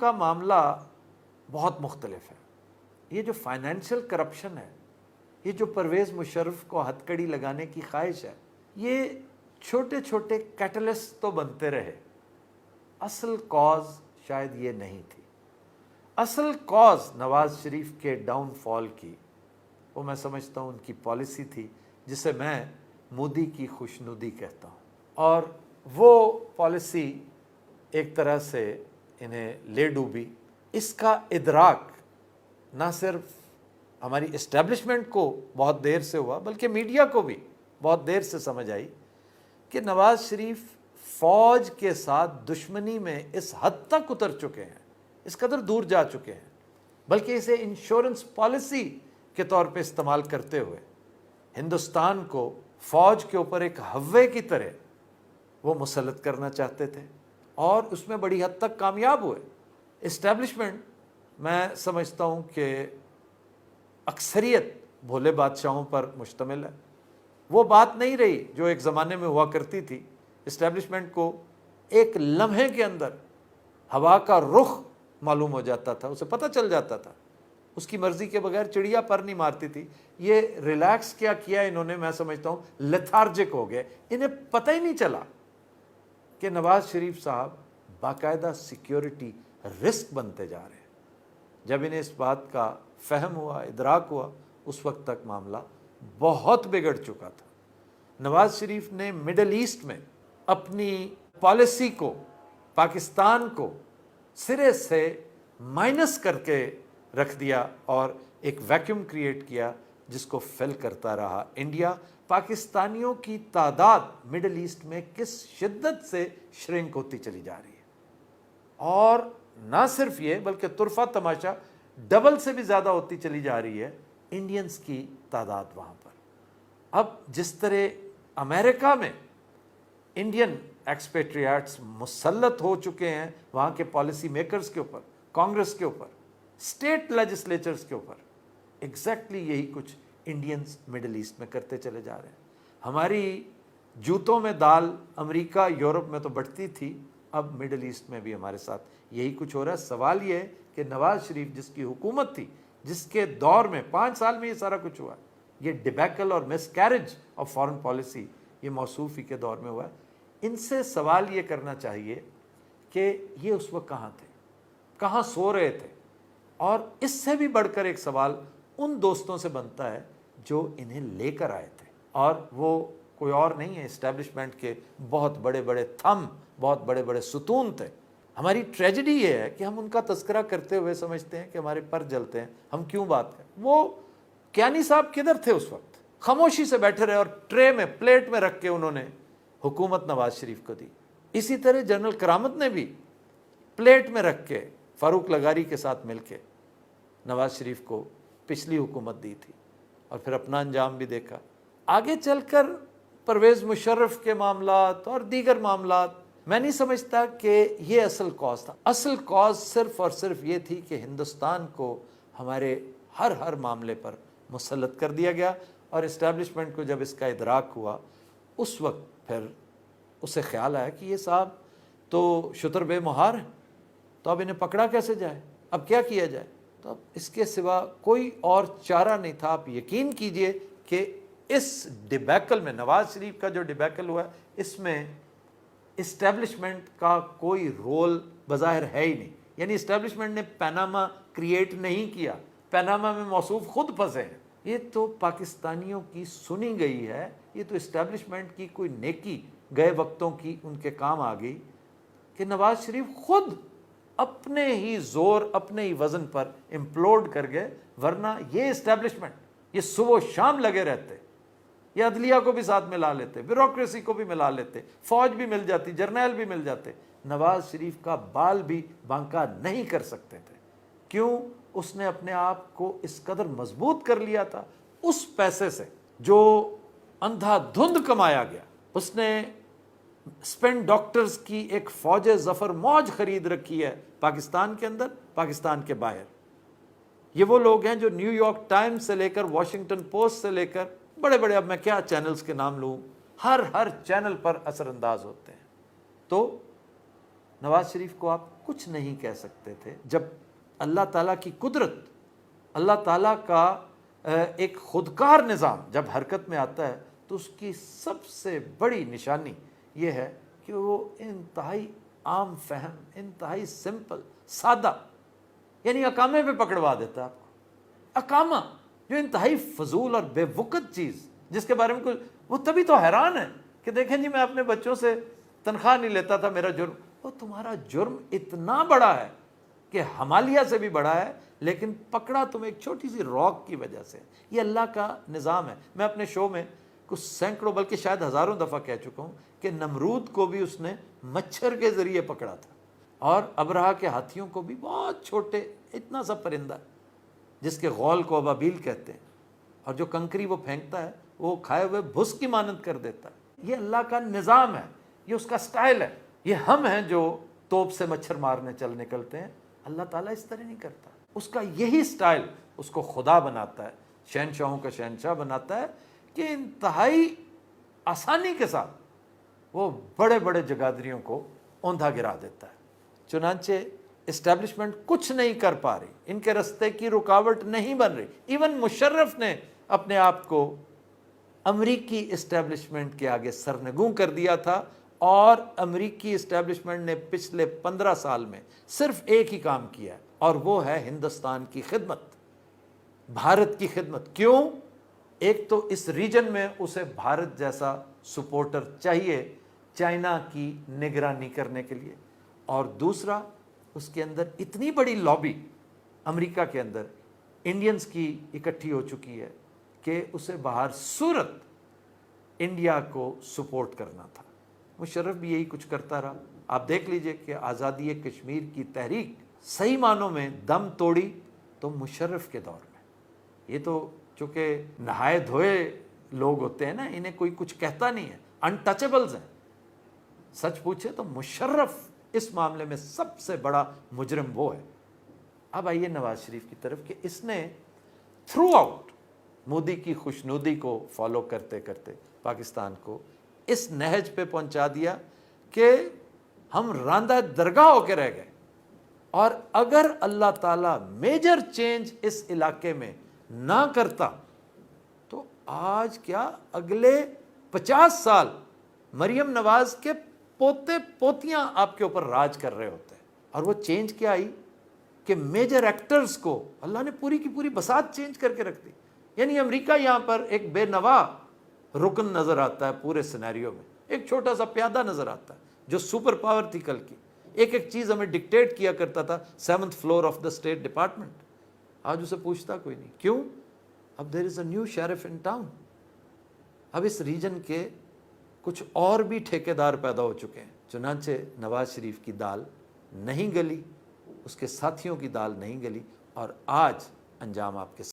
کا معاملہ بہت مختلف ہے. یہ جو فائنینشیل کرپشن ہے، یہ جو پرویز مشرف کو ہتھکڑی لگانے کی خواہش ہے، یہ چھوٹے چھوٹے کیٹلسٹ تو بنتے رہے. اصل کاز شاید یہ نہیں تھی. اصل کاز نواز شریف کے ڈاؤن فال کی، وہ میں سمجھتا ہوں ان کی پالیسی تھی، جسے میں مودی کی خوشنودی کہتا ہوں. اور وہ پالیسی ایک طرح سے انہیں لے ڈوبی. اس کا ادراک نہ صرف ہماری اسٹیبلشمنٹ کو بہت دیر سے ہوا، بلکہ میڈیا کو بھی بہت دیر سے سمجھ آئی کہ نواز شریف فوج کے ساتھ دشمنی میں اس حد تک اتر چکے ہیں، اس قدر دور جا چکے ہیں، بلکہ اسے انشورنس پالیسی کے طور پہ استعمال کرتے ہوئے ہندوستان کو فوج کے اوپر ایک ہوے کی طرح وہ مسلط کرنا چاہتے تھے، اور اس میں بڑی حد تک کامیاب ہوئے. اسٹیبلشمنٹ میں سمجھتا ہوں کہ اکثریت بھولے بادشاہوں پر مشتمل ہے. وہ بات نہیں رہی جو ایک زمانے میں ہوا کرتی تھی. اسٹیبلشمنٹ کو ایک لمحے کے اندر ہوا کا رخ معلوم ہو جاتا تھا، اسے پتہ چل جاتا تھا، اس کی مرضی کے بغیر چڑیا پر نہیں مارتی تھی. یہ ریلیکس کیا انہوں نے، میں سمجھتا ہوں لیتھارجک ہو گئے. انہیں پتہ ہی نہیں چلا کہ نواز شریف صاحب باقاعدہ سیکیورٹی رسک بنتے جا رہے ہیں. جب انہیں اس بات کا فہم ہوا، ادراک ہوا، اس وقت تک معاملہ بہت بگڑ چکا تھا. نواز شریف نے مڈل ایسٹ میں اپنی پالیسی کو، پاکستان کو سرے سے مائنس کر کے رکھ دیا اور ایک ویکیوم کریٹ کیا جس کو فل کرتا رہا انڈیا. پاکستانیوں کی تعداد مڈل ایسٹ میں کس شدت سے شرنک ہوتی چلی جا رہی ہے، اور نہ صرف یہ بلکہ طرفہ تماشا ڈبل سے بھی زیادہ ہوتی چلی جا رہی ہے انڈینز کی تعداد وہاں پر. اب جس طرح امریکہ میں انڈین ایکسپیٹریٹس مسلط ہو چکے ہیں وہاں کے پالیسی میکرز کے اوپر، کانگریس کے اوپر، اسٹیٹ لیجسلیچرز کے اوپر، ایگزیکٹلی یہی کچھ انڈینز مڈل ایسٹ میں کرتے چلے جا رہے ہیں. ہماری جوتوں میں دال امریکہ یورپ میں تو بٹتی تھی، اب مڈل ایسٹ میں بھی ہمارے ساتھ یہی کچھ ہو رہا ہے. سوال یہ ہے کہ نواز شریف جس کی حکومت تھی، جس کے دور میں 5 سال میں یہ سارا کچھ ہوا، یہ ڈیبیکل اور مس کیریج آف فارن پالیسی یہ موصوف ہی کے دور میں ہوا ہے. ان سے سوال یہ کرنا چاہیے کہ یہ اس وقت کہاں تھے، کہاں سو رہے تھے. اور اس سے بھی بڑھ کر ایک سوال ان دوستوں سے بنتا ہے جو انہیں لے کر آئے تھے، اور وہ کوئی اور نہیں ہے، اسٹیبلشمنٹ کے بہت بڑے بڑے تھم، بہت بڑے بڑے ستون تھے. ہماری ٹریجڈی یہ ہے کہ ہم ان کا تذکرہ کرتے ہوئے سمجھتے ہیں کہ ہمارے پر جلتے ہیں، ہم کیوں بات کریں. وہ کیانی صاحب کدھر تھے اس وقت؟ خاموشی سے بیٹھے رہے اور ٹرے میں، پلیٹ میں رکھ کے انہوں نے حکومت نواز شریف کو دی. اسی طرح جنرل کرامت نے بھی پلیٹ میں رکھ کے فاروق لغاری کے ساتھ مل کے نواز شریف کو پچھلی حکومت دی تھی، اور پھر اپنا انجام بھی دیکھا. آگے چل کر پرویز مشرف کے معاملات اور دیگر معاملات، میں نہیں سمجھتا کہ یہ اصل کاز تھا. اصل کاز صرف اور صرف یہ تھی کہ ہندوستان کو ہمارے ہر معاملے پر مسلط کر دیا گیا، اور اسٹیبلشمنٹ کو جب اس کا ادراک ہوا، اس وقت پھر اسے خیال آیا کہ یہ صاحب تو شتر بے مہار ہیں، تو اب انہیں پکڑا کیسے جائے، اب کیا کیا جائے. تو اب اس کے سوا کوئی اور چارہ نہیں تھا. آپ یقین کیجئے کہ اس ڈیبیکل میں، نواز شریف کا جو ڈیبیکل ہوا، اس میں اسٹیبلشمنٹ کا کوئی رول بظاہر ہے ہی نہیں. یعنی اسٹیبلشمنٹ نے پیناما کریٹ نہیں کیا، پیناما میں موصوف خود پھنسے ہیں. یہ تو پاکستانیوں کی سنی گئی ہے، یہ تو اسٹیبلشمنٹ کی کوئی نیکی گئے وقتوں کی ان کے کام آ گئی کہ نواز شریف خود اپنے ہی زور، اپنے ہی وزن پر امپلوڈ کر گئے. ورنہ یہ اسٹیبلشمنٹ یہ صبح و شام لگے رہتے، یہ عدلیہ کو بھی ساتھ ملا لیتے، بیوروکریسی کو بھی ملا لیتے، فوج بھی مل جاتی، جرنیل بھی مل جاتے، نواز شریف کا بال بھی بانکا نہیں کر سکتے تھے. کیوں؟ اس نے اپنے آپ کو اس قدر مضبوط کر لیا تھا اس پیسے سے جو اندھا دھند کمایا گیا. اس نے اسپین ڈاکٹرز کی ایک فوج ظفر موج خرید رکھی ہے پاکستان کے اندر، پاکستان کے باہر. یہ وہ لوگ ہیں جو نیو یارک ٹائمز سے لے کر واشنگٹن پوسٹ سے لے کر بڑے بڑے، اب میں کیا چینلز کے نام لوں، ہر چینل پر اثر انداز ہوتے ہیں. تو نواز شریف کو آپ کچھ نہیں کہہ سکتے تھے جب اللہ تعالیٰ کی قدرت، اللہ تعالیٰ کا ایک خودکار نظام جب حرکت میں آتا ہے تو اس کی سب سے بڑی نشانی یہ ہے کہ وہ انتہائی عام فہم، انتہائی سمپل، سادہ، یعنی اقامے پہ پکڑوا دیتا ہے آپ کو۔ اقامہ جو انتہائی فضول اور بے وقت چیز، جس کے بارے میں کوئی، وہ تبھی تو حیران ہے کہ دیکھیں جی میں اپنے بچوں سے تنخواہ نہیں لیتا تھا، میرا جرم، وہ تمہارا جرم اتنا بڑا ہے کہ ہمالیہ سے بھی بڑا ہے، لیکن پکڑا تم ایک چھوٹی سی راک کی وجہ سے۔ یہ اللہ کا نظام ہے۔ میں اپنے شو میں کچھ سینکڑوں بلکہ شاید ہزاروں دفعہ کہہ چکا ہوں کہ نمرود کو بھی اس نے مچھر کے ذریعے پکڑا تھا، اور ابرہہ کے ہاتھیوں کو بھی، بہت چھوٹے اتنا سا پرندہ جس کے غول کو ابابیل کہتے ہیں، اور جو کنکری وہ پھینکتا ہے وہ کھائے ہوئے بھس کی مانند کر دیتا ہے۔ یہ اللہ کا نظام ہے، یہ اس کا سٹائل ہے۔ یہ ہم ہیں جو توپ سے مچھر مارنے چل نکلتے ہیں، اللہ تعالیٰ اس طرح نہیں کرتا۔ اس کا یہی سٹائل اس کو خدا بناتا ہے، شہنشاہوں کا شہنشاہ بناتا ہے کہ انتہائی آسانی کے ساتھ وہ بڑے بڑے جگادریوں کو اوندھا گرا دیتا ہے۔ چنانچہ اسٹیبلشمنٹ کچھ نہیں کر پا رہی، ان کے رستے کی رکاوٹ نہیں بن رہی۔ ایون مشرف نے اپنے آپ کو امریکی اسٹیبلشمنٹ کے آگے سرنگوں کر دیا تھا، اور امریکی اسٹیبلشمنٹ نے پچھلے 15 سال میں صرف ایک ہی کام کیا ہے، اور وہ ہے ہندوستان کی خدمت، بھارت کی خدمت۔ کیوں؟ ایک تو اس ریجن میں اسے بھارت جیسا سپورٹر چاہیے چائنا کی نگرانی کرنے کے لیے، اور دوسرا اس کے اندر اتنی بڑی لابی امریکہ کے اندر انڈینز کی اکٹھی ہو چکی ہے کہ اسے بہر صورت انڈیا کو سپورٹ کرنا تھا۔ مشرف بھی یہی کچھ کرتا رہا۔ آپ دیکھ لیجئے کہ آزادی کشمیر کی تحریک صحیح معنوں میں دم توڑی تو مشرف کے دور میں۔ یہ تو چونکہ نہائے دھوئے لوگ ہوتے ہیں نا، انہیں کوئی کچھ کہتا نہیں ہے، انٹچیبلز ہیں۔ سچ پوچھے تو مشرف اس معاملے میں سب سے بڑا مجرم وہ ہے۔ اب آئیے نواز شریف کی طرف کہ اس نے تھرو آؤٹ مودی کی خوشنودی کو فالو کرتے کرتے پاکستان کو اس نہج پہ پہنچا دیا کہ ہم راندہ درگاہ ہو کے رہ گئے، اور اگر اللہ تعالیٰ میجر چینج اس علاقے میں نہ کرتا تو آج کیا اگلے 50 سال مریم نواز کے پوتے پوتیاں آپ کے اوپر راج کر رہے ہوتے ہیں۔ اور وہ چینج کیا آئی کہ میجر ایکٹرز کو اللہ نے پوری کی پوری بساط چینج کر کے رکھ دی۔ یعنی امریکہ یہاں پر ایک بے نوا رکن نظر آتا ہے پورے سینیریو میں، ایک چھوٹا سا پیادہ نظر آتا ہے جو سپر پاور تھی کل کی، ایک ایک چیز ہمیں ڈکٹیٹ کیا کرتا تھا 7th floor of the state department. آج اسے پوچھتا کوئی نہیں۔ کیوں؟ اب there is a new sheriff in town. اب اس ریجن کے کچھ اور بھی ٹھیکیدار پیدا ہو چکے ہیں۔ چنانچہ نواز شریف کی دال نہیں گلی، اس کے ساتھیوں کی دال نہیں گلی، اور آج انجام آپ کے